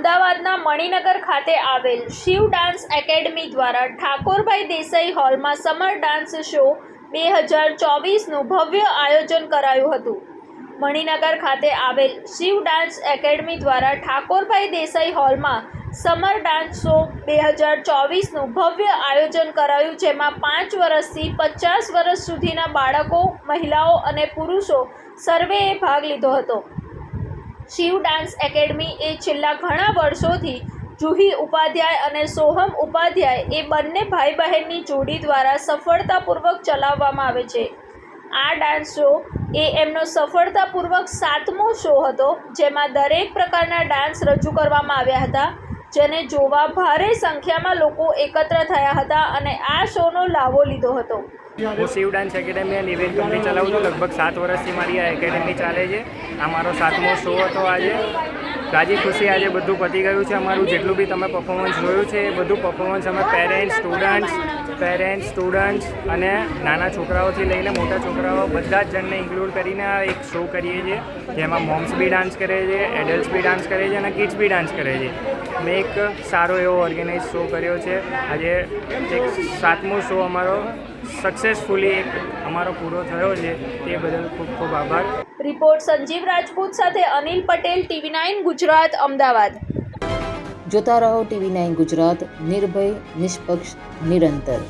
અમદાવાદના મણિનગર ખાતે આવેલ શિવ ડાન્સ એકેડમી દ્વારા ઠાકોરભાઈ દેસાઈ હોલમાં સમર ડાન્સ શો 2024નું ભવ્ય આયોજન કરાયું હતું। મણિનગર ખાતે આવેલ શિવ ડાન્સ એકેડમી દ્વારા ઠાકોરભાઈ દેસાઈ હોલમાં સમર ડાન્સ શો 2024નું ભવ્ય આયોજન કરાયું, જેમાં 5 વર્ષથી 50 વર્ષ સુધીના બાળકો, મહિલાઓ અને પુરુષો સર્વેએ ભાગ લીધો હતો। શિવ ડાન્સ એકેડમી એ છેલ્લા ઘણા વર્ષોથી જુહી ઉપાધ્યાય અને સોહમ ઉપાધ્યાય એ બંને ભાઈ બહેનની જોડી દ્વારા સફળતાપૂર્વક ચલાવવામાં આવે છે। આ ડાન્સ શો એ એમનો સફળતાપૂર્વક 7મો શો હતો, જેમાં દરેક પ્રકારના ડાન્સ રજૂ કરવામાં આવ્યા હતા, જેને જોવા ભારે સંખ્યામાં લોકો એકત્ર થયા હતા અને આ શોનો લાવો લીધો હતો। હું શિવ ડાન્સ એકેડમી અને ઇવેન્ટ કંપની ચલાવું છું। લગભગ 7 વર્ષથી મારી આ એકેડમી ચાલે છે। આ મારો 7મો શો હતો। આજે રાજી ખુશી આજે બધું પતી ગયું છે। અમારું જેટલું બી તમે પરફોર્મન્સ જોયું છે એ બધું પરફોર્મન્સ અમે પેરેન્ટ્સ, સ્ટુડન્ટ્સ અને નાના છોકરાઓથી લઈને મોટા છોકરાઓ બધા જ જણને ઇન્ક્લુડ કરીને આ એક શો કરીએ છીએ, જેમાં મોમ્સ બી ડાન્સ કરે છે, એડલ્ટ્સ બી ડાન્સ કરે છે અને કિડ્સ બી ડાન્સ કરે છે। મેં એક સારો એવો ઓર્ગેનાઇઝ શો કર્યો છે। આજે એક 7મો શો અમારો સક્સેસફુલી અમારો પૂરો થયો છે, તે બદલ ખૂબ ખૂબ આભાર। રિપોર્ટ સંજીવ રાજપૂત સાથે અનિલ પટેલ, TV9 ગુજરાત, અમદાવાદ। જોતા રહો TV9 ગુજરાત, નિર્ભય, નિષ્પક્ષ, નિરંતર।